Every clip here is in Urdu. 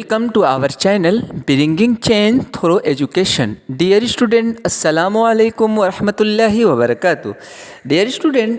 Welcome to our channel Bringing Change Through Education. Dear student, Assalamu alaikum wa rahmatullahi wa barakatuh. Dear student,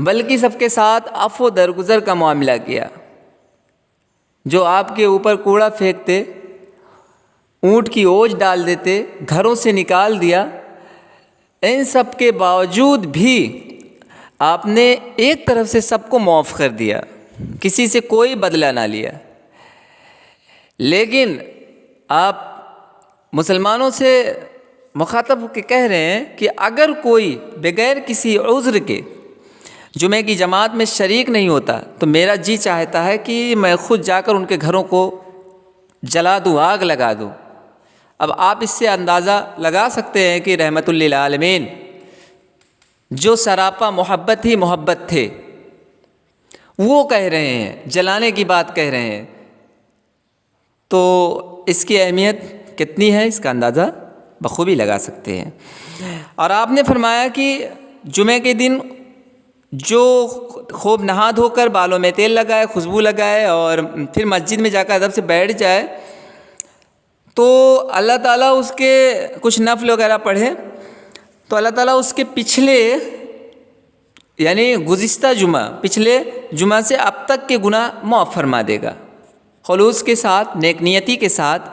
بلکہ سب کے ساتھ عفو و درگزر کا معاملہ کیا۔ جو آپ کے اوپر کوڑا پھینکتے، اونٹ کی اوجھ ڈال دیتے، گھروں سے نکال دیا، ان سب کے باوجود بھی آپ نے ایک طرف سے سب کو معاف کر دیا، کسی سے کوئی بدلہ نہ لیا۔ لیکن آپ مسلمانوں سے مخاطب ہو کے کہہ رہے ہیں کہ اگر کوئی بغیر کسی عذر کے جمعہ کی جماعت میں شریک نہیں ہوتا تو میرا جی چاہتا ہے کہ میں خود جا کر ان کے گھروں کو جلا دوں، آگ لگا دوں۔ اب آپ اس سے اندازہ لگا سکتے ہیں کہ رحمت للعالمین جو سراپا محبت ہی محبت تھے، وہ کہہ رہے ہیں، جلانے کی بات کہہ رہے ہیں، تو اس کی اہمیت کتنی ہے اس کا اندازہ بخوبی لگا سکتے ہیں۔ اور آپ نے فرمایا کہ جمعہ کے دن جو خوب نہا دھو کر بالوں میں تیل لگائے، خوشبو لگائے اور پھر مسجد میں جا کر ادب سے بیٹھ جائے تو اللہ تعالیٰ اس کے کچھ نفل وغیرہ پڑھے تو اللہ تعالیٰ اس کے پچھلے یعنی گزشتہ جمعہ، پچھلے جمعہ سے اب تک کے گناہ معاف فرما دے گا۔ خلوص کے ساتھ، نیک نیتی کے ساتھ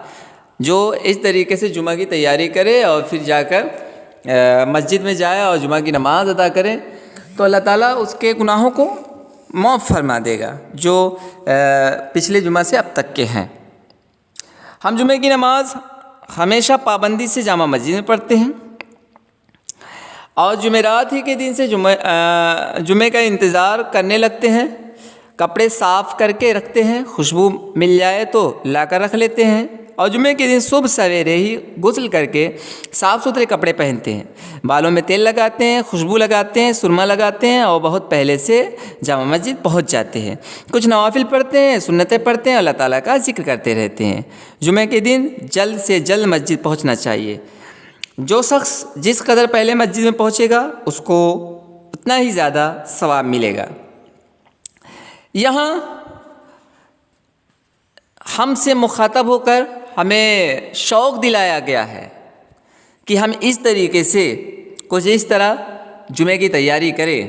جو اس طریقے سے جمعہ کی تیاری کرے اور پھر جا کر مسجد میں جائے اور جمعہ کی نماز ادا کرے تو اللہ تعالیٰ اس کے گناہوں کو معاف فرما دے گا جو پچھلے جمعہ سے اب تک کے ہیں۔ ہم جمعہ کی نماز ہمیشہ پابندی سے جامع مسجد میں پڑھتے ہیں اور جمعرات ہی کے دن سے جمعے کا انتظار کرنے لگتے ہیں، کپڑے صاف کر کے رکھتے ہیں، خوشبو مل جائے تو لا کر رکھ لیتے ہیں، اور جمعے کے دن صبح سویرے ہی غسل کر کے صاف ستھرے کپڑے پہنتے ہیں، بالوں میں تیل لگاتے ہیں، خوشبو لگاتے ہیں، سرما لگاتے ہیں اور بہت پہلے سے جامع مسجد پہنچ جاتے ہیں، کچھ نوافل پڑھتے ہیں، سنتیں پڑھتے ہیں، اللہ تعالیٰ کا ذکر کرتے رہتے ہیں۔ جمعے کے دن جلد سے جلد مسجد پہنچنا چاہیے۔ جو شخص جس قدر پہلے مسجد میں پہنچے گا اس کو اتنا ہی زیادہ ثواب ملے گا۔ یہاں ہم سے مخاطب ہو کر ہمیں شوق دلایا گیا ہے کہ ہم اس طریقے سے کچھ اس طرح جمعے کی تیاری کریں،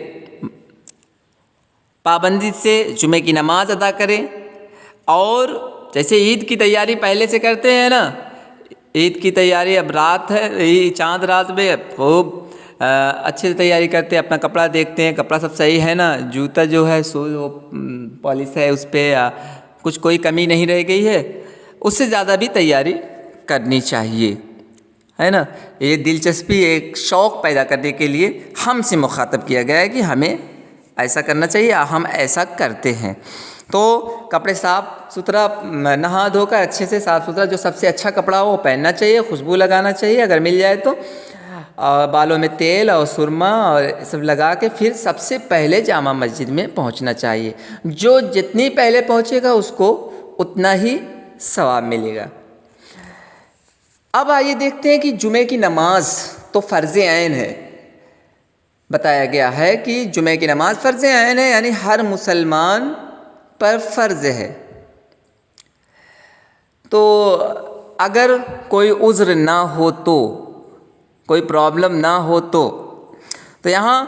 پابندی سے جمعے کی نماز ادا کریں، اور جیسے عید کی تیاری پہلے سے کرتے ہیں نا، عید کی تیاری اب رات ہے، چاند رات میں خوب اچھے سے تیاری کرتے ہیں، اپنا کپڑا دیکھتے ہیں، کپڑا سب صحیح ہے نا، جوتا جو ہے وہ پالش ہے اس پہ، کچھ کوئی کمی نہیں رہ گئی ہے، اس سے زیادہ بھی تیاری کرنی چاہیے، ہے نا۔ یہ دلچسپی، ایک شوق پیدا کرنے کے لیے ہم سے مخاطب کیا گیا ہے کہ ہمیں ایسا کرنا چاہیے، ہم ایسا کرتے ہیں۔ تو کپڑے صاف ستھرا نہا دھو کر اچھے سے صاف ستھرا جو سب سے اچھا کپڑا ہو وہ پہننا چاہیے، خوشبو لگانا چاہیے اگر مل جائے تو، اور بالوں میں تیل اور سرما اور سب لگا کے پھر سب سے پہلے جامع مسجد میں پہنچنا چاہیے۔ جو جتنی پہلے پہنچے گا اس کو اتنا ہی ثواب ملے گا۔ اب آئیے دیکھتے ہیں کہ جمعے کی نماز تو فرض عین ہے، بتایا گیا ہے کہ جمعے کی نماز فرض عین ہے، یعنی ہر مسلمان پر فرض ہے۔ تو اگر کوئی عذر نہ ہو تو، کوئی پرابلم نہ ہو تو یہاں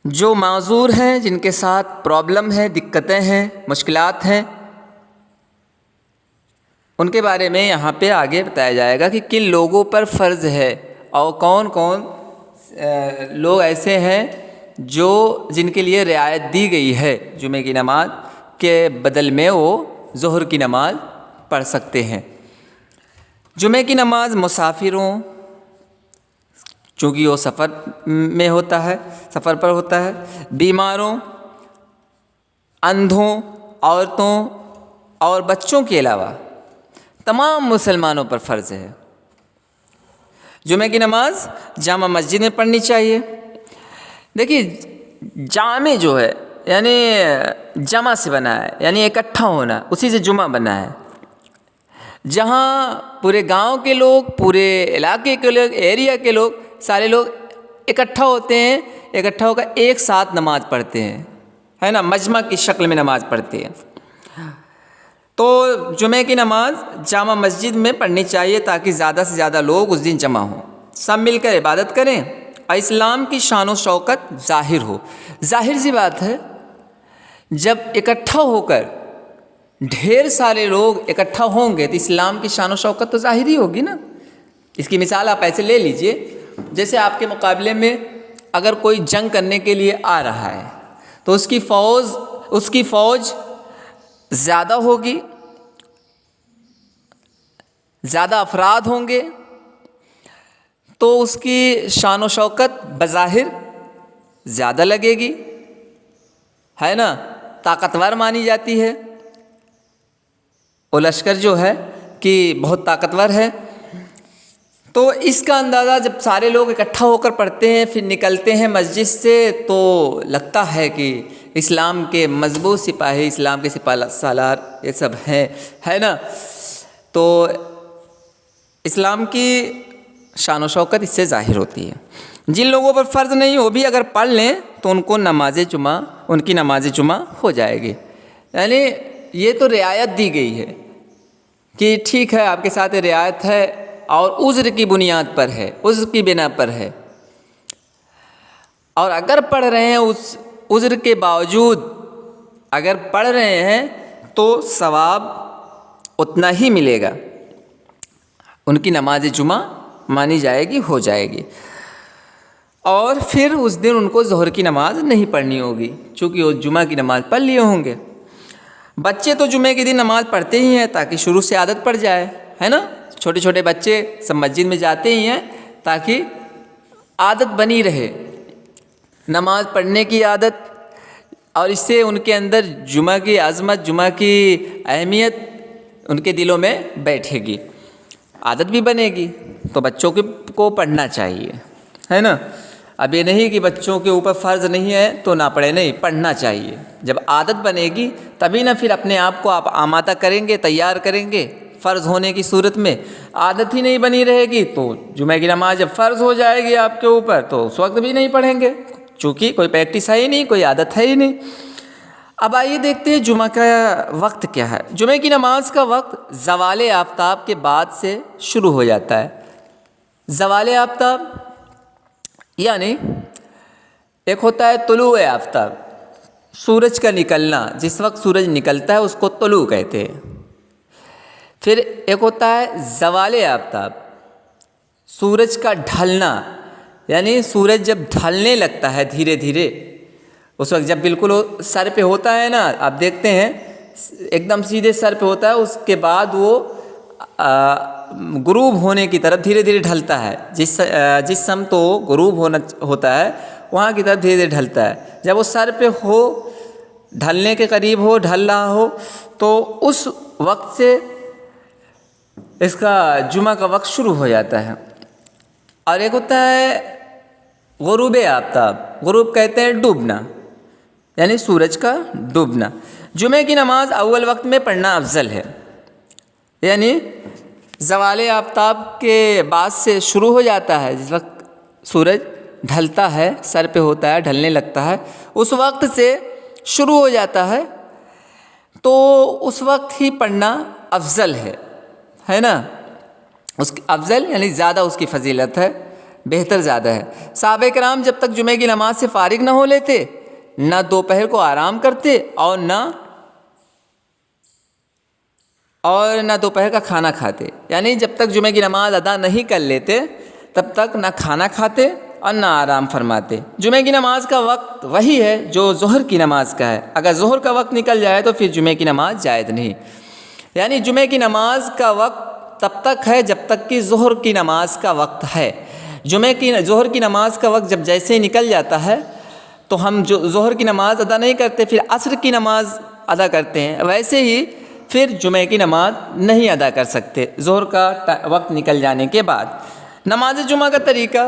جو معذور ہیں، جن کے ساتھ پرابلم ہے، دقتیں ہیں، مشکلات ہیں، ان کے بارے میں یہاں پہ آگے بتایا جائے گا کہ کن لوگوں پر فرض ہے اور کون کون لوگ ایسے ہیں جن کے لیے رعایت دی گئی ہے، جمعے کی نماز کے بدل میں وہ ظہر کی نماز پڑھ سکتے ہیں۔ جمعے کی نماز مسافروں، چونکہ وہ سفر میں ہوتا ہے، سفر پر ہوتا ہے، بیماروں، اندھوں، عورتوں اور بچوں کے علاوہ تمام مسلمانوں پر فرض ہے۔ جمعہ کی نماز جامع مسجد میں پڑھنی چاہیے۔ دیکھیے جامع جو ہے یعنی جمع سے بنا ہے، یعنی اکٹھا ہونا، اسی سے جمعہ بنا ہے۔ جہاں پورے گاؤں کے لوگ، پورے علاقے کے لوگ، ایریا کے لوگ، سارے لوگ اکٹھا ہوتے ہیں، اکٹھا ہو کر ایک ساتھ نماز پڑھتے ہیں، ہے نا، مجمع کی شکل میں نماز پڑھتے ہیں۔ تو جمعہ کی نماز جامع مسجد میں پڑھنی چاہیے تاکہ زیادہ سے زیادہ لوگ اس دن جمع ہوں، سب مل کر عبادت کریں، اور اسلام کی شان و شوکت ظاہر ہو۔ ظاہر سی بات ہے، جب اکٹھا ہو کر ڈھیر سارے لوگ اکٹھا ہوں گے تو اسلام کی شان و شوکت تو ظاہر ہی ہوگی نا۔ اس کی مثال آپ ایسے لے لیجئے، جیسے آپ کے مقابلے میں اگر کوئی جنگ کرنے کے لیے آ رہا ہے تو اس کی فوج زیادہ ہوگی، زیادہ افراد ہوں گے، تو اس کی شان و شوکت بظاہر زیادہ لگے گی، ہے نا، طاقتور مانی جاتی ہے۔ وہ لشکر جو ہے کہ بہت طاقتور ہے، تو اس کا اندازہ جب سارے لوگ اکٹھا ہو کر پڑھتے ہیں، پھر نکلتے ہیں مسجد سے، تو لگتا ہے کہ اسلام کے مضبوط سپاہی، اسلام کے سپہ سالار یہ سب ہیں، ہے نا۔ تو اسلام کی شان و شوکت اس سے ظاہر ہوتی ہے۔ جن لوگوں پر فرض نہیں وہ بھی اگر پڑھ لیں تو ان کی نماز جمعہ ہو جائے گی۔ یعنی یہ تو رعایت دی گئی ہے کہ ٹھیک ہے آپ کے ساتھ رعایت ہے اور عذر کی بنیاد پر ہے، عذر کی بنا پر ہے، اور اگر پڑھ رہے ہیں اس عذر کے باوجود اگر پڑھ رہے ہیں تو ثواب اتنا ہی ملے گا، ان کی نماز جمعہ مانی جائے گی، ہو جائے گی۔ اور پھر اس دن ان کو ظہر کی نماز نہیں پڑھنی ہوگی، چونکہ وہ جمعہ کی نماز پڑھ لیے ہوں گے۔ بچے تو جمعے کے دن نماز پڑھتے ہی ہیں تاکہ شروع سے عادت پڑ جائے، ہے نا۔ چھوٹے چھوٹے بچے سب مسجد میں جاتے ہی ہیں تاکہ عادت بنی رہے، نماز پڑھنے کی عادت، اور اس سے ان کے اندر جمعہ کی عظمت، جمعہ کی اہمیت ان کے دلوں میں بیٹھے گی، عادت بھی بنے گی۔ تو بچوں کو پڑھنا چاہیے، ہے نا۔ اب یہ نہیں کہ بچوں کے اوپر فرض نہیں ہے تو نہ پڑھے، نہیں، پڑھنا چاہیے۔ جب عادت بنے گی تبھی نہ پھر اپنے آپ کو آپ آمادہ کریں گے، تیار کریں گے۔ فرض ہونے کی صورت میں عادت ہی نہیں بنی رہے گی تو جمعہ کی نماز جب فرض ہو جائے گی آپ کے اوپر تو اس وقت بھی نہیں پڑھیں گے، چونکہ کوئی پریکٹس ہے ہی نہیں، کوئی عادت ہے ہی نہیں۔ اب آئیے دیکھتے ہیں جمعہ کا وقت کیا ہے۔ جمعہ کی نماز کا وقت زوال آفتاب کے بعد سے شروع ہو جاتا ہے۔ زوال آفتاب یعنی ایک ہوتا ہے طلوع آفتاب، سورج کا نکلنا، جس وقت سورج نکلتا ہے اس کو طلوع کہتے ہیں۔ پھر ایک ہوتا ہے زوال آفتاب، سورج کا ڈھلنا، یعنی سورج جب ڈھلنے لگتا ہے دھیرے دھیرے، اس وقت جب بالکل سر پہ ہوتا ہے نا، آپ دیکھتے ہیں ایک دم سیدھے سر پہ ہوتا ہے، اس کے بعد وہ غروب ہونے کی طرف دھیرے دھیرے ڈھلتا ہے، جس سمت وہ غروب ہوتا ہے وہاں کی طرف دھیرے دھیرے ڈھلتا ہے۔ جب وہ سر پہ ہو، ڈھلنے کے قریب ہو، ڈھل رہا ہو، تو اس وقت سے اس کا جمعہ کا وقت شروع ہو جاتا ہے۔ اور ایک ہوتا ہے غروب آفتاب، غروب کہتے ہیں ڈوبنا، یعنی سورج کا ڈوبنا۔ جمعہ کی نماز اول وقت میں پڑھنا افضل ہے، یعنی زوال آفتاب کے بعد سے شروع ہو جاتا ہے، جس وقت سورج ڈھلتا ہے، سر پہ ہوتا ہے، ڈھلنے لگتا ہے، اس وقت سے شروع ہو جاتا ہے، تو اس وقت ہی پڑھنا افضل ہے نا۔ اس کی افضل یعنی زیادہ اس کی فضیلت ہے، بہتر زیادہ ہے۔ صحابہ کرام جب تک جمعہ کی نماز سے فارغ نہ ہو لیتے، نہ دوپہر کو آرام کرتے اور نہ دوپہر کا کھانا کھاتے، یعنی جب تک جمعہ کی نماز ادا نہیں کر لیتے تب تک نہ کھانا کھاتے اور نہ آرام فرماتے۔ جمعہ کی نماز کا وقت وہی ہے جو ظہر کی نماز کا ہے، اگر ظہر کا وقت نکل جائے تو پھر جمعہ کی نماز جائز نہیں، یعنی جمعہ کی نماز کا وقت تب تک ہے جب تک کہ ظہر کی نماز کا وقت ہے۔ ظہر کی نماز کا وقت جب جیسے ہی نکل جاتا ہے تو ہم جو ظہر کی نماز ادا نہیں کرتے، پھر عصر کی نماز ادا کرتے ہیں، ویسے ہی پھر جمعہ کی نماز نہیں ادا کر سکتے ظہر کا وقت نکل جانے کے بعد۔ نماز جمعہ کا طریقہ: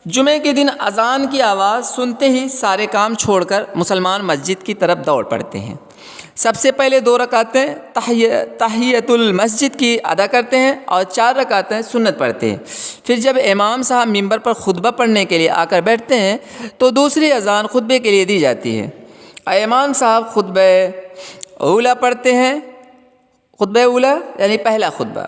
جمعہ کے دن اذان کی آواز سنتے ہی سارے کام چھوڑ کر مسلمان مسجد کی طرف دوڑ پڑتے ہیں۔ سب سے پہلے 2 رکعتیں تحیۃ المسجد کی ادا کرتے ہیں اور 4 رکعتیں سنت پڑھتے ہیں۔ پھر جب امام صاحب ممبر پر خطبہ پڑھنے کے لیے آ کر بیٹھتے ہیں تو دوسری اذان خطبے کے لیے دی جاتی ہے۔ امام صاحب خطبہ اولا پڑھتے ہیں، خطبہ اولا یعنی پہلا خطبہ۔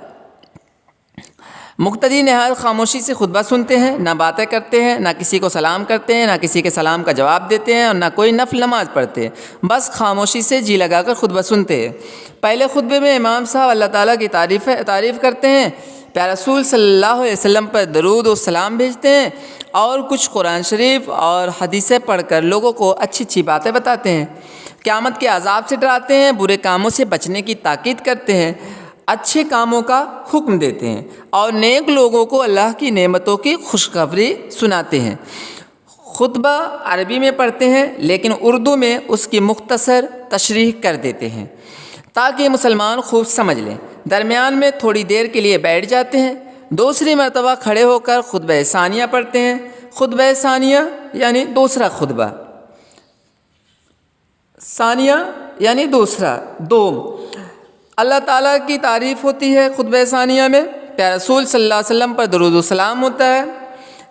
مقتدی نہایت خاموشی سے خطبہ سنتے ہیں، نہ باتیں کرتے ہیں، نہ کسی کو سلام کرتے ہیں، نہ کسی کے سلام کا جواب دیتے ہیں، اور نہ کوئی نفل نماز پڑھتے ہیں، بس خاموشی سے جی لگا کر خطبہ سنتے ہیں۔ پہلے خطبے میں امام صاحب اللہ تعالیٰ کی تعریف کرتے ہیں، پیارے رسول صلی اللہ علیہ وسلم پر درود و سلام بھیجتے ہیں، اور کچھ قرآن شریف اور حدیثیں پڑھ کر لوگوں کو اچھی اچھی باتیں بتاتے ہیں، قیامت کے عذاب سے ڈراتے ہیں، برے کاموں سے بچنے کی تاکید کرتے ہیں، اچھے کاموں کا حکم دیتے ہیں، اور نیک لوگوں کو اللہ کی نعمتوں کی خوشخبری سناتے ہیں۔ خطبہ عربی میں پڑھتے ہیں، لیکن اردو میں اس کی مختصر تشریح کر دیتے ہیں تاکہ مسلمان خوب سمجھ لیں۔ درمیان میں تھوڑی دیر کے لیے بیٹھ جاتے ہیں، دوسری مرتبہ کھڑے ہو کر خطبہ ثانیہ پڑھتے ہیں۔ خطبہ ثانیہ یعنی دوسرا خطبہ، ثانیہ یعنی دوسرا، دوم۔ اللہ تعالیٰ کی تعریف ہوتی ہے خطبہ ثانیہ میں، پیارے رسول صلی اللہ علیہ وسلم پر درود و سلام ہوتا ہے،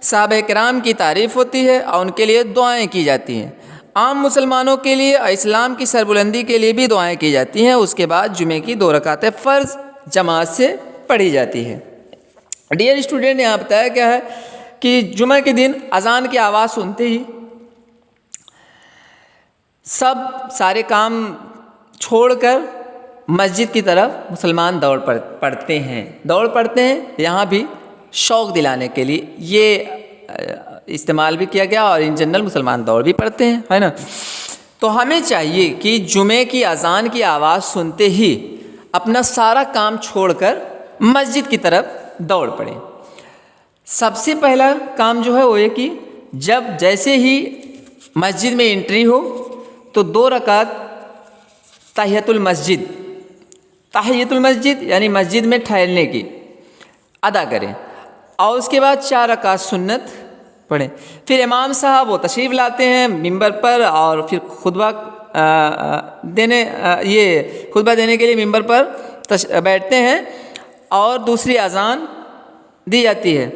صحابہ کرام کی تعریف ہوتی ہے اور ان کے لیے دعائیں کی جاتی ہیں۔ عام مسلمانوں کے لیے اور اسلام کی سربلندی کے لیے بھی دعائیں کی جاتی ہیں۔ اس کے بعد جمعے کی 2 رکعتیں فرض جماعت سے پڑھی جاتی ہے۔ ڈیئر اسٹوڈنٹ، یہاں بتایا کیا ہے کہ جمعہ کے دن اذان کی آواز سنتے ہی سارے کام چھوڑ کر مسجد کی طرف مسلمان دوڑ پڑتے ہیں۔ یہاں بھی شوق دلانے کے لیے یہ استعمال بھی کیا گیا، اور ان جنرل مسلمان دوڑ بھی پڑتے ہیں، ہے نا۔ تو ہمیں چاہیے کہ جمعے کی اذان کی آواز سنتے ہی اپنا سارا کام چھوڑ کر مسجد کی طرف دوڑ پڑیں۔ سب سے پہلا کام جو ہے وہ یہ کہ جیسے ہی مسجد میں انٹری ہو تو 2 رکعت تحیۃ المسجد یعنی مسجد میں ٹھہرنے کی ادا کریں، اور اس کے بعد 4 رکعت سنت پڑھیں۔ پھر امام صاحب وہ تشریف لاتے ہیں ممبر پر، اور پھر خطبہ دینے کے لیے ممبر پر بیٹھتے ہیں، اور دوسری اذان دی جاتی ہے۔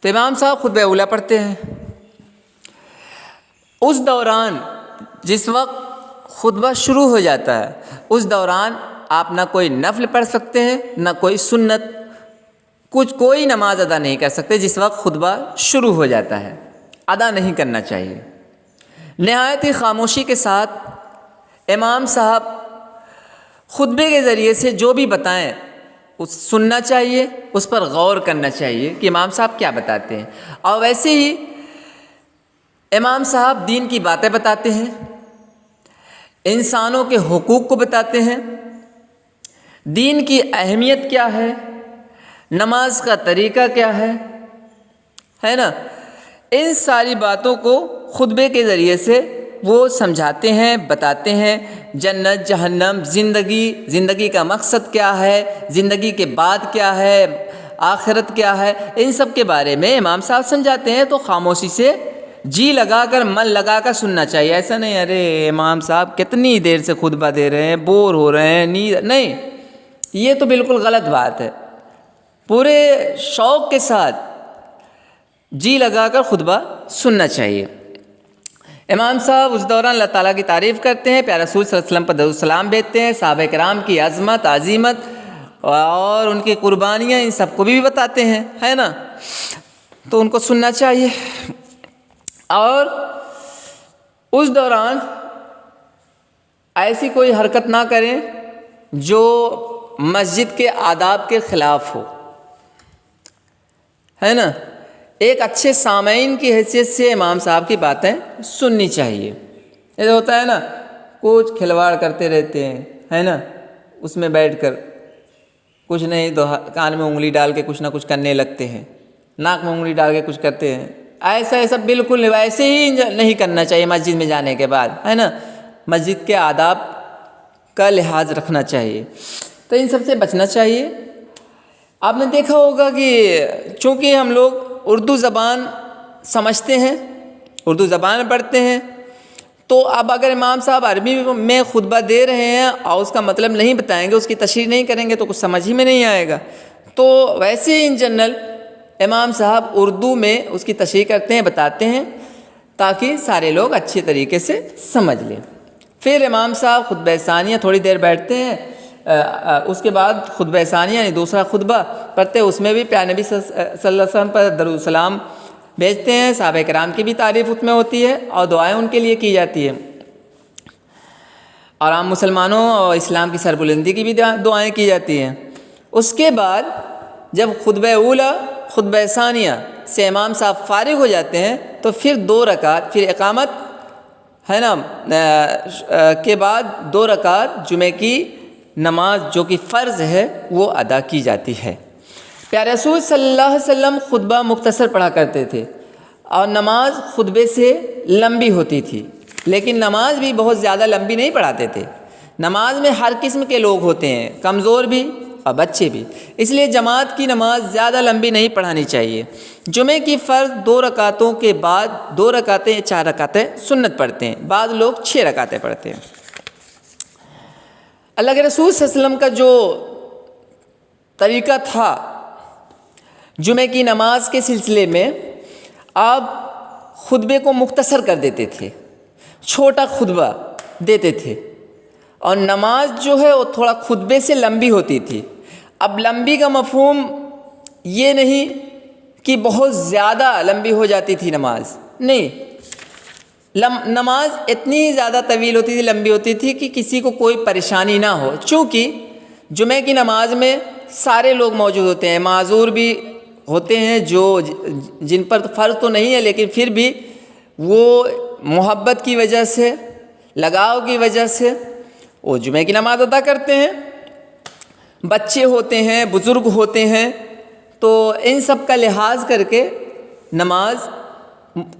تو امام صاحب خطبہ اولیٰ پڑھتے ہیں۔ اس دوران جس وقت خطبہ شروع ہو جاتا ہے، اس دوران آپ نہ کوئی نفل پڑھ سکتے ہیں، نہ کوئی سنت، کوئی نماز ادا نہیں کر سکتے۔ جس وقت خطبہ شروع ہو جاتا ہے ادا نہیں کرنا چاہیے۔ نہایت ہی خاموشی کے ساتھ امام صاحب خطبے کے ذریعے سے جو بھی بتائیں اس سننا چاہیے، اس پر غور کرنا چاہیے کہ امام صاحب کیا بتاتے ہیں۔ اور ویسے ہی امام صاحب دین کی باتیں بتاتے ہیں، انسانوں کے حقوق کو بتاتے ہیں، دین کی اہمیت کیا ہے، نماز کا طریقہ کیا ہے نا۔ ان ساری باتوں کو خطبے کے ذریعے سے وہ سمجھاتے ہیں، بتاتے ہیں۔ جنت، جہنم، زندگی کا مقصد کیا ہے، زندگی کے بعد کیا ہے، آخرت کیا ہے، ان سب کے بارے میں امام صاحب سمجھاتے ہیں۔ تو خاموشی سے جی لگا کر، من لگا کر سننا چاہیے۔ ایسا نہیں ارے امام صاحب کتنی دیر سے خطبہ دے رہے ہیں، بور ہو رہے ہیں، نہیں، یہ تو بالکل غلط بات ہے۔ پورے شوق کے ساتھ جی لگا کر خطبہ سننا چاہیے۔ امام صاحب اس دوران اللہ تعالیٰ کی تعریف کرتے ہیں، پیارے رسول صلی اللہ علیہ وسلم پر درود و سلام بھیجتے ہیں، صحابہ کرام کی عظمت، عظیمت اور ان کی قربانیاں، ان سب کو بھی بتاتے ہیں، ہے نا۔ تو ان کو سننا چاہیے۔ اور اس دوران ایسی کوئی حرکت نہ کریں جو مسجد کے آداب کے خلاف ہو، ہے نا۔ ایک اچھے سامعین کی حیثیت سے امام صاحب کی باتیں سننی چاہیے۔ یہ ہوتا ہے نا، کچھ کھلواڑ کرتے رہتے ہیں، ہے نا، اس میں بیٹھ کر کچھ نہیں تو کان میں انگلی ڈال کے کچھ نہ کچھ کرنے لگتے ہیں، ناک میں انگلی ڈال کے کچھ کرتے ہیں۔ ایسا بالکل ویسے ہی نہیں کرنا چاہیے مسجد میں جانے کے بعد، ہے نا۔ مسجد کے آداب کا لحاظ رکھنا چاہیے، تو ان سب سے بچنا چاہیے۔ آپ نے دیکھا ہوگا کہ چونکہ ہم لوگ اردو زبان سمجھتے ہیں، اردو زبان پڑھتے ہیں، تو اب اگر امام صاحب عربی میں خطبہ دے رہے ہیں اور اس کا مطلب نہیں بتائیں گے، اس کی تشریح نہیں کریں گے تو کچھ سمجھ ہی میں نہیں آئے گا۔ تو ویسے ہی ان جنرل امام صاحب اردو میں اس کی تشریح کرتے ہیں، بتاتے ہیں، تاکہ سارے لوگ اچھے طریقے سے سمجھ لیں۔ پھر امام صاحب خطبہ ثانیہ تھوڑی دیر بیٹھتے ہیں، اس کے بعد خطبہ ثانیہ یعنی دوسرا خطبہ پڑھتے ہیں، اس میں بھی پیارے نبی صلی اللہ علیہ وسلم پر درود و سلام بھیجتے ہیں، صحابہ کرام کی بھی تعریف اس میں ہوتی ہے اور دعائیں ان کے لیے کی جاتی ہیں، اور عام مسلمانوں اور اسلام کی سربلندی کی بھی دعائیں کی جاتی ہیں۔ اس کے بعد جب خطبہ اولیٰ خطبہ ثانیہ سے امام صاحب فارغ ہو جاتے ہیں تو پھر 2 رکعت، پھر اقامت ہے نا کے بعد 2 رکعت جمعے کی نماز جو کہ فرض ہے وہ ادا کی جاتی ہے۔ پیارے رسول صلی اللہ علیہ وسلم خطبہ مختصر پڑھا کرتے تھے اور نماز خطبے سے لمبی ہوتی تھی، لیکن نماز بھی بہت زیادہ لمبی نہیں پڑھاتے تھے۔ نماز میں ہر قسم کے لوگ ہوتے ہیں، کمزور بھی اور بچے بھی، اس لیے جماعت کی نماز زیادہ لمبی نہیں پڑھانی چاہیے۔ جمعے کی فرض 2 رکعتوں کے بعد 2 رکعتیں یا 4 رکعتیں سنت پڑھتے ہیں، بعض لوگ 6 رکعتیں پڑھتے ہیں۔ اللہ کے رسول صلی اللہ علیہ وسلم کا جو طریقہ تھا جمعے کی نماز کے سلسلے میں، آپ خطبے کو مختصر کر دیتے تھے، چھوٹا خطبہ دیتے تھے، اور نماز جو ہے وہ تھوڑا خطبے سے لمبی ہوتی تھی۔ اب لمبی کا مفہوم یہ نہیں کہ بہت زیادہ لمبی ہو جاتی تھی نماز، نہیں، نماز اتنی زیادہ طویل ہوتی تھی، لمبی ہوتی تھی کہ کسی کو کوئی پریشانی نہ ہو، چونکہ جمعے کی نماز میں سارے لوگ موجود ہوتے ہیں، معذور بھی ہوتے ہیں جو جن پر فرض تو نہیں ہے لیکن پھر بھی وہ محبت کی وجہ سے، لگاؤ کی وجہ سے وہ جمعے کی نماز ادا کرتے ہیں، بچے ہوتے ہیں، بزرگ ہوتے ہیں، تو ان سب کا لحاظ کر کے نماز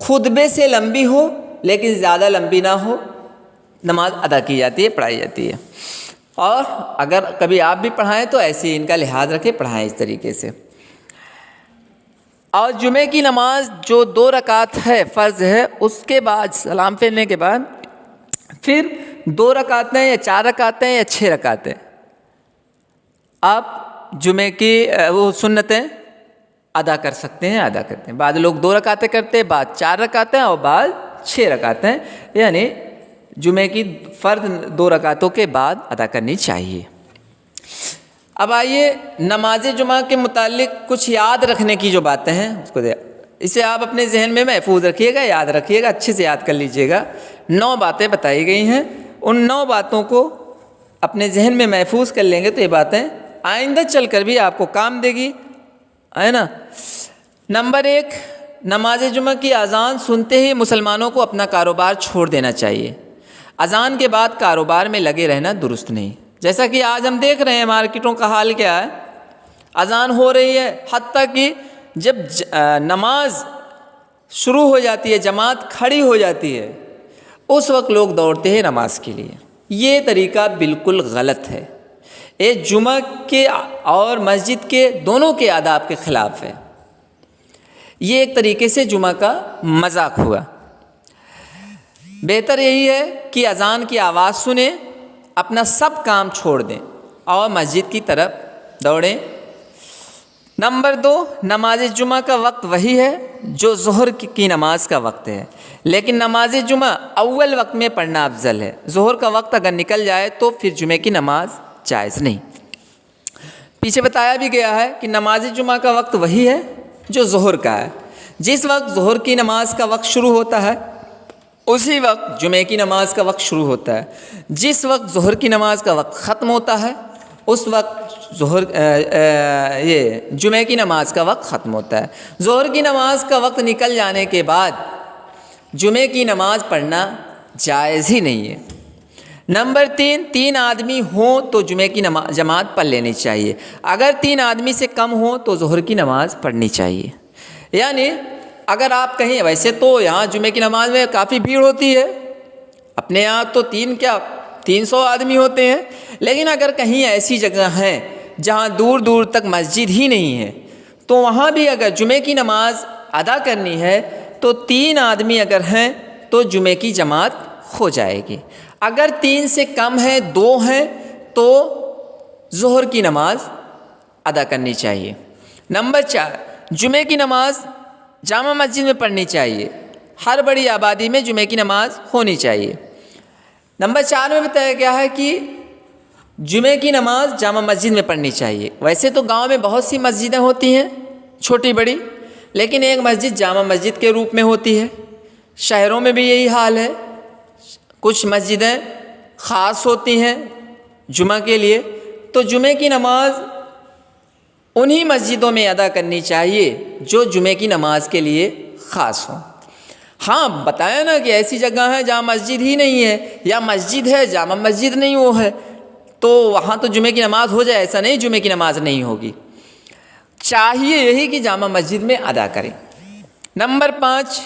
خطبے سے لمبی ہو لیکن زیادہ لمبی نہ ہو، نماز ادا کی جاتی ہے، پڑھائی جاتی ہے۔ اور اگر کبھی آپ بھی پڑھائیں تو ایسے ہی ان کا لحاظ رکھیں، پڑھائیں اس طریقے سے۔ اور جمعے کی نماز جو 2 رکعت ہے، فرض ہے، اس کے بعد سلام پھیرنے کے بعد پھر 2 رکعتیں یا 4 رکعتیں یا 6 رکعتیں آپ جمعے کی وہ سنتیں ادا کر سکتے ہیں، ادا کرتے ہیں۔ بعض لوگ 2 رکعتیں کرتے ہیں، بعض 4 رکعتیں اور بعض 6 رکعتیں، یعنی جمعے کی فرض 2 رکعتوں کے بعد ادا کرنی چاہیے۔ اب آئیے نماز جمعہ کے متعلق کچھ یاد رکھنے کی جو باتیں ہیں اس کو اسے آپ اپنے ذہن میں محفوظ رکھیے گا، یاد رکھیے گا، اچھے سے یاد کر لیجئے گا۔ 9 باتیں بتائی گئی ہیں، ان 9 باتوں کو اپنے ذہن میں محفوظ کر لیں گے تو یہ باتیں آئندہ چل کر بھی آپ کو کام دے گی، ہے نا۔ نمبر 1، نماز جمعہ کی اذان سنتے ہی مسلمانوں کو اپنا کاروبار چھوڑ دینا چاہیے۔ اذان کے بعد کاروبار میں لگے رہنا درست نہیں، جیسا کہ آج ہم دیکھ رہے ہیں مارکیٹوں کا حال کیا ہے، اذان ہو رہی ہے، حتیٰ کہ جب نماز شروع ہو جاتی ہے، جماعت کھڑی ہو جاتی ہے، اس وقت لوگ دوڑتے ہیں نماز کے لیے۔ یہ طریقہ بالکل غلط ہے، یہ جمعہ کے اور مسجد کے دونوں کے آداب کے خلاف ہے، یہ ایک طریقے سے جمعہ کا مذاق ہوا۔ بہتر یہی ہے کہ اذان کی آواز سنیں، اپنا سب کام چھوڑ دیں اور مسجد کی طرف دوڑیں۔ نمبر 2، نماز جمعہ کا وقت وہی ہے جو ظہر کی نماز کا وقت ہے، لیکن نماز جمعہ اول وقت میں پڑھنا افضل ہے۔ ظہر کا وقت اگر نکل جائے تو پھر جمعے کی نماز جائز نہیں۔ پیچھے بتایا بھی گیا ہے کہ نماز جمعہ کا وقت وہی ہے جو ظہر کا ہے، جس وقت ظہر کی نماز کا وقت شروع ہوتا ہے اسی وقت جمعے کی نماز کا وقت شروع ہوتا ہے، جس وقت ظہر کی نماز کا وقت ختم ہوتا ہے اس وقت جمعے کی نماز کا وقت ختم ہوتا ہے۔ ظہر کی نماز کا وقت نکل جانے کے بعد جمعے کی نماز پڑھنا جائز ہی نہیں ہے۔ نمبر 3 آدمی ہوں تو جمعے کی جماعت پڑھ لینی چاہیے، اگر 3 آدمی سے کم ہوں تو ظہر کی نماز پڑھنی چاہیے۔ یعنی اگر آپ کہیں، ویسے تو یہاں جمعے کی نماز میں کافی بھیڑ ہوتی ہے، اپنے یہاں تو 300 آدمی ہوتے ہیں، لیکن اگر کہیں ایسی جگہ ہیں جہاں دور دور تک مسجد ہی نہیں ہے تو وہاں بھی اگر جمعے کی نماز ادا کرنی ہے تو 3 آدمی اگر ہیں تو جمعے کی جماعت ہو جائے گی۔ اگر 3 سے کم ہیں، 2 ہیں، تو ظہر کی نماز ادا کرنی چاہیے۔ نمبر 4، جمعے کی نماز جامع مسجد میں پڑھنی چاہیے، ہر بڑی آبادی میں جمعے کی نماز ہونی چاہیے۔ نمبر 4 میں بتایا گیا ہے کہ جمعے کی نماز جامع مسجد میں پڑھنی چاہیے۔ ویسے تو گاؤں میں بہت سی مسجدیں ہوتی ہیں چھوٹی بڑی، لیکن ایک مسجد جامع مسجد کے روپ میں ہوتی ہے۔ شہروں میں بھی یہی حال ہے، کچھ مسجدیں خاص ہوتی ہیں جمعہ کے لیے، تو جمعے کی نماز انہی مسجدوں میں ادا کرنی چاہیے جو جمعے کی نماز کے لیے خاص ہوں۔ ہاں بتایا نا کہ ایسی جگہ ہے جہاں مسجد ہی نہیں ہے، یا مسجد ہے جامع مسجد نہیں وہ ہے، تو وہاں تو جمعے کی نماز ہو جائے، ایسا نہیں جمعے کی نماز نہیں ہوگی، چاہیے یہی کہ جامع مسجد میں ادا کریں۔ نمبر 5،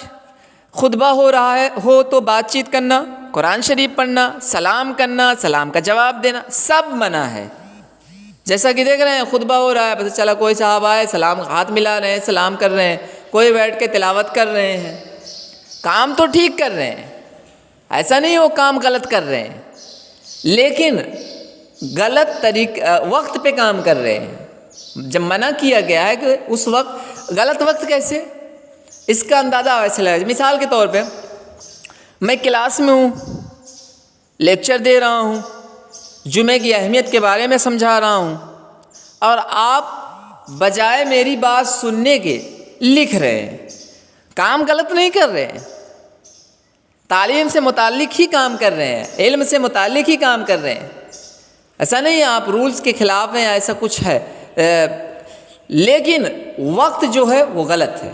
خطبہ ہو رہا ہے ہو تو بات چیت کرنا، قرآن شریف پڑھنا، سلام کرنا، سلام کا جواب دینا سب منع ہے۔ جیسا کہ دیکھ رہے ہیں خطبہ ہو رہا ہے، پتہ چلا کوئی صاحب آئے سلام ہاتھ ملا رہے ہیں، سلام کر رہے ہیں، کوئی بیٹھ کے تلاوت کر رہے ہیں، کام تو ٹھیک کر رہے ہیں، ایسا نہیں وہ کام غلط کر رہے ہیں، لیکن غلط وقت پہ کام کر رہے ہیں۔ جب منع کیا گیا ہے کہ اس وقت، غلط وقت کیسے، اس کا اندازہ ویسے لگا۔ مثال کے طور پہ میں کلاس میں ہوں، لیکچر دے رہا ہوں، جمعے کی اہمیت کے بارے میں سمجھا رہا ہوں، اور آپ بجائے میری بات سننے کے لکھ رہے ہیں، کام غلط نہیں کر رہے ہیں، تعلیم سے متعلق ہی کام کر رہے ہیں، علم سے متعلق ہی کام کر رہے ہیں، ایسا نہیں ہے آپ رولز کے خلاف ہیں، ایسا کچھ ہے، لیکن وقت جو ہے وہ غلط ہے،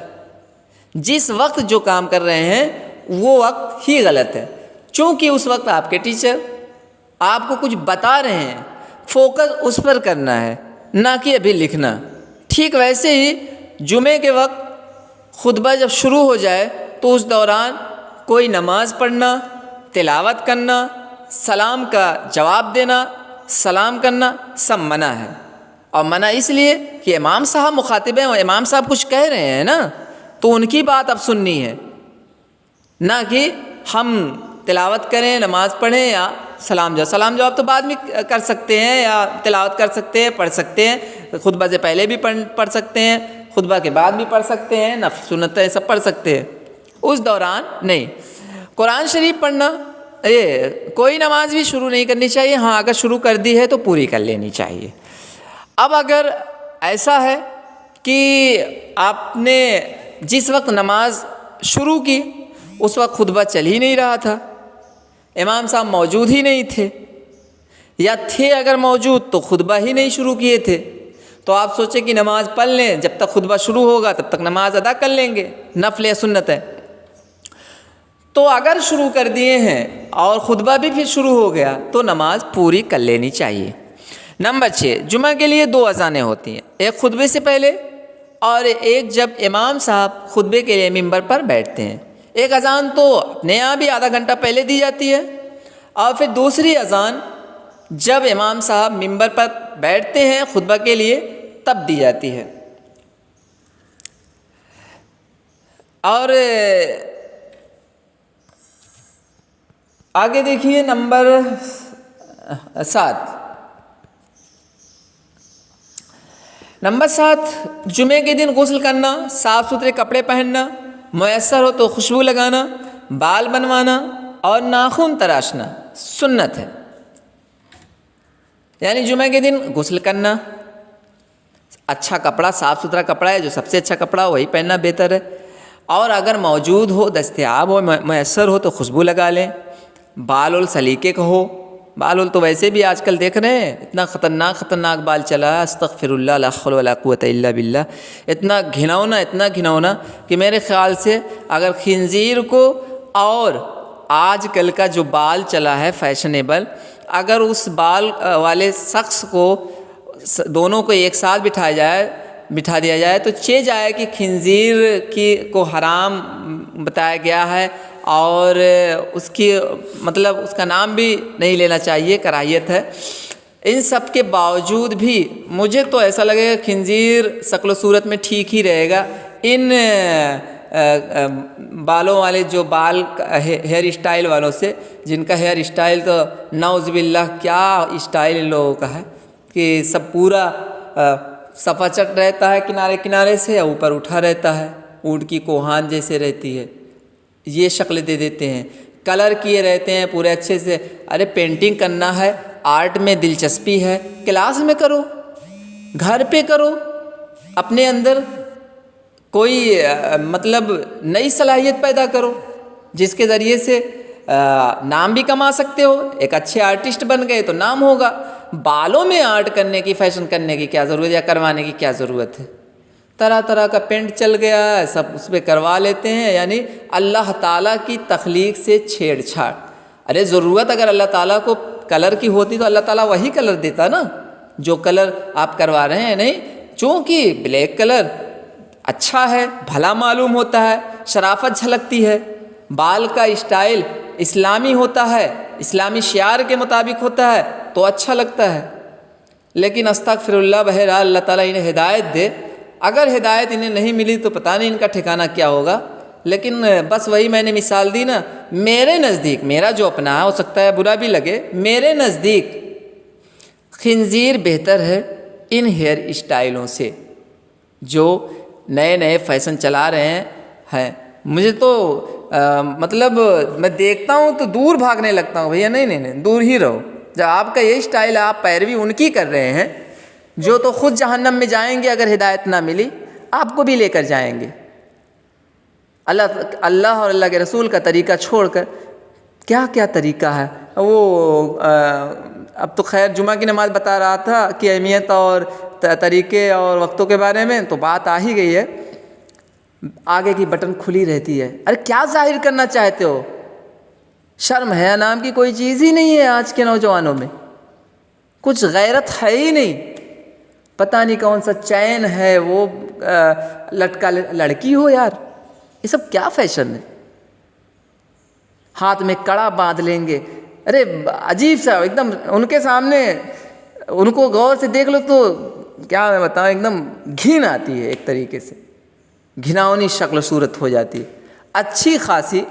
جس وقت جو کام کر رہے ہیں وہ وقت ہی غلط ہے، چونکہ اس وقت آپ کے ٹیچر آپ کو کچھ بتا رہے ہیں، فوکس اس پر کرنا ہے، نہ کہ ابھی لکھنا۔ ٹھیک ویسے ہی جمعے کے وقت خطبہ جب شروع ہو جائے تو اس دوران کوئی نماز پڑھنا، تلاوت کرنا، سلام کا جواب دینا، سلام کرنا سب منع ہے۔ اور منع اس لیے کہ امام صاحب مخاطب ہیں، اور امام صاحب کچھ کہہ رہے ہیں نا، تو ان کی بات اب سننی ہے، نہ کہ ہم تلاوت کریں، نماز پڑھیں یا سلام جواب تو بعد میں کر سکتے ہیں، یا تلاوت کر سکتے ہیں، پڑھ سکتے ہیں، خطبہ سے پہلے بھی پڑھ سکتے ہیں، خطبہ کے بعد بھی پڑھ سکتے ہیں، نفل سنتیں سب پڑھ سکتے ہیں، اس دوران نہیں۔ قرآن شریف پڑھنا، کوئی نماز بھی شروع نہیں کرنی چاہیے، ہاں اگر شروع کر دی ہے تو پوری کر لینی چاہیے۔ اب اگر ایسا ہے کہ آپ نے جس وقت نماز شروع کی اس وقت خطبہ چل ہی نہیں رہا تھا، امام صاحب موجود ہی نہیں تھے، یا تھے اگر موجود تو خطبہ ہی نہیں شروع کیے تھے، تو آپ سوچیں کہ نماز پڑھ لیں، جب تک خطبہ شروع ہوگا تب تک نماز ادا کر لیں گے، نفل یا سنت ہے۔ تو اگر شروع کر دیے ہیں اور خطبہ بھی پھر شروع ہو گیا تو نماز پوری کر لینی چاہیے۔ نمبر 6، جمعہ کے لیے 2 اذانیں ہوتی ہیں، ایک خطبے سے پہلے اور ایک جب امام صاحب خطبے کے لیے ممبر پر بیٹھتے ہیں۔ ایک اذان تو اپنے یہاں بھی آدھا گھنٹہ پہلے دی جاتی ہے، اور پھر دوسری اذان جب امام صاحب ممبر پر بیٹھتے ہیں خطبہ کے لیے تب دی جاتی ہے۔ اور آگے دیکھیے نمبر 7، جمعے کے دن غسل کرنا، صاف ستھرے کپڑے پہننا، میسر ہو تو خوشبو لگانا، بال بنوانا اور ناخن تراشنا سنت ہے۔ یعنی جمعے کے دن غسل کرنا، اچھا کپڑا، صاف ستھرا کپڑا ہے جو سب سے اچھا کپڑا وہی پہننا بہتر ہے، اور اگر موجود ہو، دستیاب ہو، میسر ہو تو خوشبو لگا لیں، بال سلیقے کا ہو، بال تو ویسے بھی آج کل دیکھ رہے ہیں اتنا خطرناک بال چلا ہے، استغفر اللہ، لا حول ولا قوت الا باللہ، اتنا گھنونا کہ میرے خیال سے اگر خنزیر کو اور آج کل کا جو بال چلا ہے فیشنیبل، اگر اس بال والے شخص کو دونوں کو ایک ساتھ بٹھا دیا جائے تو چہ جائے کہ خنزیر کو حرام بتایا گیا ہے، اور اس کی مطلب اس کا نام بھی نہیں لینا چاہیے، کراہیت ہے۔ ان سب کے باوجود بھی مجھے تو ایسا لگے گا خنزیر شکل و صورت میں ٹھیک ہی رہے گا، ان بالوں والے جو بال ہیئر اسٹائل والوں سے، جن کا ہیئر اسٹائل تو نعوذ باللہ کیا اسٹائل ان لوگوں کا ہے کہ سب پورا صفا چٹ رہتا ہے کنارے سے، یا اوپر اٹھا رہتا ہے، اونٹ کی کوہان جیسے رہتی ہے، یہ شکل دے دیتے ہیں، کلر کیے رہتے ہیں پورے اچھے سے۔ ارے پینٹنگ کرنا ہے آرٹ میں دلچسپی ہے کلاس میں کرو، گھر پہ کرو، اپنے اندر کوئی مطلب نئی صلاحیت پیدا کرو جس کے ذریعے سے نام بھی کما سکتے ہو۔ ایک اچھے آرٹسٹ بن گئے تو نام ہوگا۔ بالوں میں آرٹ کرنے کی، فیشن کرنے کی کیا ضرورت ہے، یا کروانے کی کیا ضرورت ہے؟ طرح طرح کا پینٹ چل گیا ہے، سب اس پہ کروا لیتے ہیں، یعنی اللہ تعالیٰ کی تخلیق سے چھیڑ چھاڑ۔ ارے ضرورت اگر اللہ تعالیٰ کو کلر کی ہوتی تو اللہ تعالیٰ وہی کلر دیتا نا جو کلر آپ کروا رہے ہیں۔ نہیں، چونکہ بلیک کلر اچھا ہے، بھلا معلوم ہوتا ہے، شرافت جھلکتی ہے، بال کا اسٹائل اسلامی ہوتا ہے، اسلامی شعار کے مطابق ہوتا ہے تو اچھا لگتا ہے۔ لیکن استغفر اللہ، بہرحال اللہ تعالیٰ انہیں ہدایت دے۔ اگر ہدایت انہیں نہیں ملی تو پتہ نہیں ان کا ٹھکانہ کیا ہوگا۔ لیکن بس وہی میں نے مثال دی نا، میرے نزدیک، میرا جو اپنا ہے، ہو سکتا ہے برا بھی لگے، میرے نزدیک خنزیر بہتر ہے ان ہیئر اسٹائلوں سے جو نئے نئے فیشن چلا رہے ہیں۔ مجھے تو مطلب میں دیکھتا ہوں تو دور بھاگنے لگتا ہوں، بھیا نہیں دور ہی رہو۔ جب آپ کا یہ اسٹائل ہے، آپ پیروی ان کی کر رہے ہیں جو تو خود جہنم میں جائیں گے اگر ہدایت نہ ملی، آپ کو بھی لے کر جائیں گے۔ اللہ اور اللہ کے رسول کا طریقہ چھوڑ کر کیا کیا طریقہ ہے وہ اب تو خیر جمعہ کی نماز بتا رہا تھا کہ اہمیت اور طریقے اور وقتوں کے بارے میں، تو بات آ ہی گئی ہے، آگے کی بٹن کھلی رہتی ہے۔ ارے کیا ظاہر کرنا چاہتے ہو؟ شرم حیا نام کی کوئی چیز ہی نہیں ہے آج کے نوجوانوں میں، کچھ غیرت ہے ہی نہیں۔ پتہ نہیں کون سا چین ہے وہ لٹکا، لڑکی ہو یار، یہ سب کیا فیشن ہے؟ ہاتھ میں کڑا باندھ لیں گے، ارے عجیب سا ایک دم، ان کے سامنے ان کو غور سے دیکھ لو تو کیا میں بتاؤں، ایک دم گھن آتی ہے، ایک طریقے سے گھناؤنی شکل و صورت ہو جاتی ہے، اچھی خاصی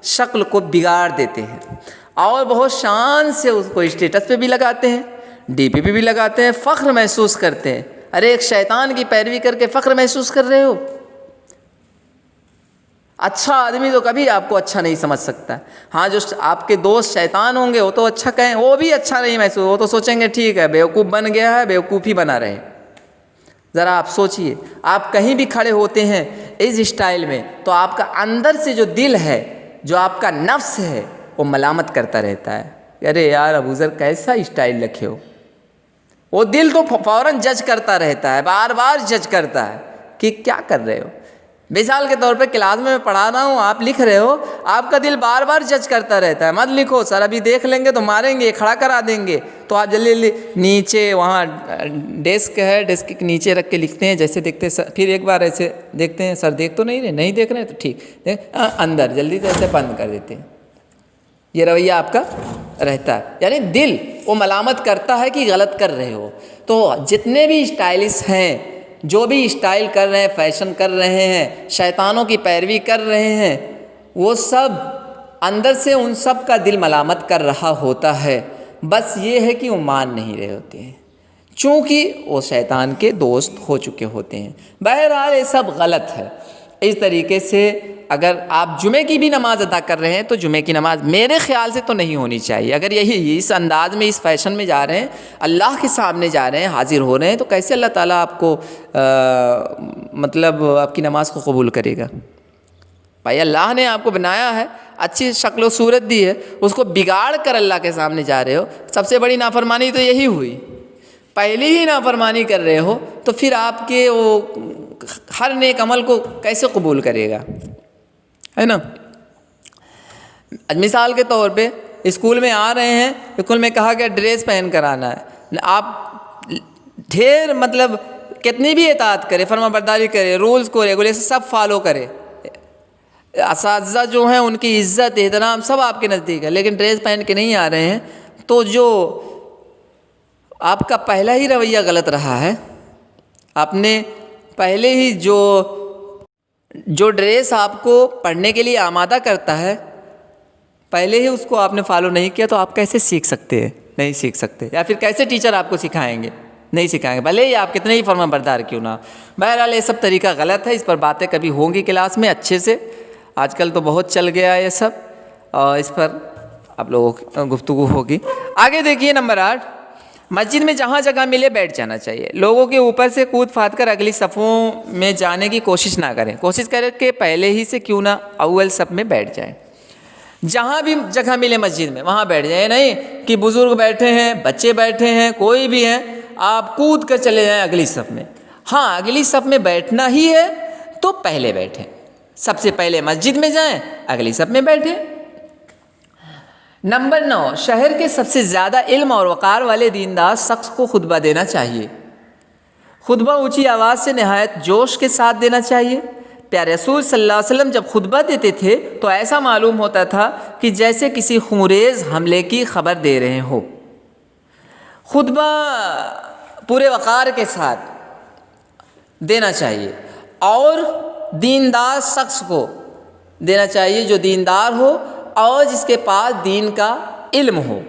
شکل کو بگاڑ دیتے ہیں، اور بہت شان سے اس کو اسٹیٹس پہ بھی لگاتے ہیں، ڈی پی پہ بھی لگاتے ہیں، فخر محسوس کرتے ہیں۔ ارے ایک شیطان کی پیروی کر کے فخر محسوس کر رہے ہو؟ اچھا آدمی تو کبھی آپ کو اچھا نہیں سمجھ سکتا۔ ہاں جو آپ کے دوست شیطان ہوں گے وہ تو اچھا کہیں، وہ بھی اچھا نہیں محسوس، وہ تو سوچیں گے ٹھیک ہے بیوقوف بن گیا ہے، بیوقوف ہی بنا رہے۔ ذرا آپ سوچئے، آپ کہیں بھی کھڑے ہوتے ہیں اس اسٹائل میں تو آپ کا اندر سے جو دل ہے، جو آپ کا نفس ہے، وہ ملامت کرتا رہتا ہے، ارے یار ابو ذر کیسا اسٹائل رکھے ہو۔ وہ دل تو فوراً جج کرتا رہتا ہے، بار بار جج کرتا ہے کہ کیا کر رہے ہو۔ مثال کے طور پہ کلاس میں پڑھا رہا ہوں، آپ لکھ رہے ہو، آپ کا دل بار بار جج کرتا رہتا ہے، مت لکھو سر، ابھی دیکھ لیں گے تو ماریں گے، کھڑا کرا دیں گے، تو آپ جلدی جلدی نیچے وہاں ڈیسک ہے، ڈیسک کے نیچے رکھ کے لکھتے ہیں، جیسے دیکھتے ہیں پھر ایک بار ایسے دیکھتے ہیں، سر دیکھ تو نہیں رہے، نہیں دیکھ رہے ہیں تو ٹھیک، اندر جلدی سے ایسے بند کر دیتے ہیں۔ یہ رویہ آپ کا رہتا ہے، یعنی دل وہ ملامت کرتا ہے کہ غلط کر رہے ہو۔ تو جتنے بھی اسٹائلسٹ ہیں، جو بھی اسٹائل کر رہے ہیں، فیشن کر رہے ہیں، شیطانوں کی پیروی کر رہے ہیں، وہ سب اندر سے ان سب کا دل ملامت کر رہا ہوتا ہے، بس یہ ہے کہ وہ مان نہیں رہے ہوتے ہیں، چونکہ وہ شیطان کے دوست ہو چکے ہوتے ہیں۔ بہرحال یہ سب غلط ہے۔ اس طریقے سے اگر آپ جمعے کی بھی نماز ادا کر رہے ہیں تو جمعے کی نماز میرے خیال سے تو نہیں ہونی چاہیے۔ اگر یہی اس انداز میں، اس فیشن میں جا رہے ہیں، اللہ کے سامنے جا رہے ہیں، حاضر ہو رہے ہیں، تو کیسے اللہ تعالیٰ آپ کو مطلب آپ کی نماز کو قبول کرے گا؟ بھائی اللہ نے آپ کو بنایا ہے، اچھی شکل و صورت دی ہے، اس کو بگاڑ کر اللہ کے سامنے جا رہے ہو، سب سے بڑی نافرمانی تو یہی ہوئی۔ پہلی ہی نافرمانی کر رہے ہو تو پھر آپ کے وہ ہر نیک عمل کو کیسے قبول کرے گا، ہے نا؟ مثال کے طور پہ اسکول میں آ رہے ہیں، اسکول میں کہا کہ ڈریس پہن کر آنا ہے، آپ ڈھیر مطلب کتنی بھی اطاعت کرے، فرما برداری کرے، رولز کو ریگولیشن سب فالو کرے، اساتذہ جو ہیں ان کی عزت احترام سب آپ کے نزدیک ہے، لیکن ڈریس پہن کے نہیں آ رہے ہیں، تو جو آپ کا پہلا ہی رویہ غلط رہا ہے، آپ نے پہلے ہی جو ڈریس آپ کو پڑھنے کے لیے آمادہ کرتا ہے، پہلے ہی اس کو آپ نے فالو نہیں کیا، تو آپ کیسے سیکھ سکتے ہیں؟ نہیں سیکھ سکتے، یا پھر کیسے ٹیچر آپ کو سکھائیں گے؟ نہیں سکھائیں گے، بھلے ہی آپ کتنے ہی فرما بردار کیوں نہ۔ بہرحال یہ سب طریقہ غلط ہے، اس پر باتیں کبھی ہوں گی کلاس میں اچھے سے، آج کل تو بہت چل گیا ہے یہ سب، اور اس پر آپ لوگوں کی گفتگو ہوگی. آگے دیکھیے نمبر 8، مسجد میں جہاں جگہ ملے بیٹھ جانا چاہیے. لوگوں کے اوپر سے کود پھاند کر اگلی صفوں میں جانے کی کوشش نہ کریں. کوشش کریں کہ پہلے ہی سے کیوں نہ اول صف میں بیٹھ جائیں. جہاں بھی جگہ ملے مسجد میں وہاں بیٹھ جائیں. نہیں کہ بزرگ بیٹھے ہیں، بچے بیٹھے ہیں، کوئی بھی ہیں، آپ کود کر چلے جائیں اگلی صف میں. ہاں اگلی صف میں بیٹھنا ہی ہے تو پہلے بیٹھیں، سب سے پہلے مسجد میں جائیں، اگلی صف میں بیٹھیں. نمبر 9، شہر کے سب سے زیادہ علم اور وقار والے دیندار شخص کو خطبہ دینا چاہیے. خطبہ اونچی آواز سے نہایت جوش کے ساتھ دینا چاہیے. پیارے رسول صلی اللہ علیہ وسلم جب خطبہ دیتے تھے تو ایسا معلوم ہوتا تھا کہ جیسے کسی خونریز حملے کی خبر دے رہے ہو. خطبہ پورے وقار کے ساتھ دینا چاہیے اور دیندار شخص کو دینا چاہیے جو دیندار ہو اور جس کے پاس دین کا علم ہو،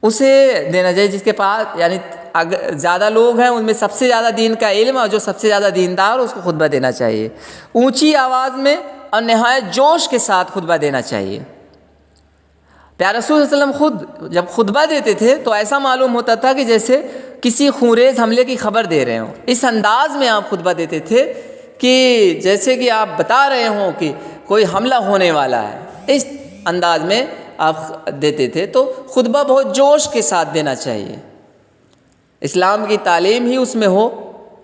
اسے دینا چاہیے. جس کے پاس یعنی زیادہ لوگ ہیں ان میں سب سے زیادہ دین کا علم اور جو سب سے زیادہ دیندار ہو اس کو خطبہ دینا چاہیے. اونچی آواز میں اور نہایت جوش کے ساتھ خطبہ دینا چاہیے. پیارے رسول صلی اللہ علیہ وسلم خود جب خطبہ دیتے تھے تو ایسا معلوم ہوتا تھا کہ جیسے کسی خونریز حملے کی خبر دے رہے ہوں. اس انداز میں آپ خطبہ دیتے تھے کہ جیسے کہ آپ بتا رہے ہوں کہ کوئی حملہ ہونے والا ہے. اس انداز میں آپ دیتے تھے تو خطبہ بہت جوش کے ساتھ دینا چاہیے. اسلام کی تعلیم ہی اس میں ہو،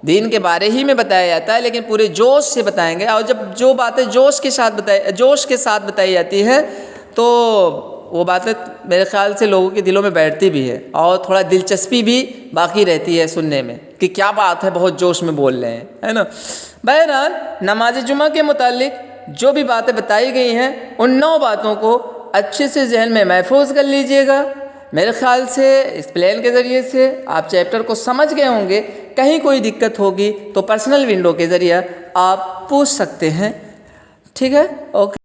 دین کے بارے ہی میں بتایا جاتا ہے لیکن پورے جوش سے بتائیں گے. اور جب جو باتیں جوش کے ساتھ بتائی جاتی ہیں تو وہ باتیں میرے خیال سے لوگوں کے دلوں میں بیٹھتی بھی ہے اور تھوڑا دلچسپی بھی باقی رہتی ہے سننے میں کہ کیا بات ہے، بہت جوش میں بول رہے ہیں، ہے نا. بہرحال نماز جمعہ کے متعلق جو بھی باتیں بتائی گئی ہیں ان 9 باتوں کو اچھے سے ذہن میں محفوظ کر لیجئے گا. میرے خیال سے اس پلان کے ذریعے سے آپ چیپٹر کو سمجھ گئے ہوں گے. کہیں کوئی دقت ہوگی تو پرسنل ونڈو کے ذریعے آپ پوچھ سکتے ہیں. ٹھیک ہے، اوکے.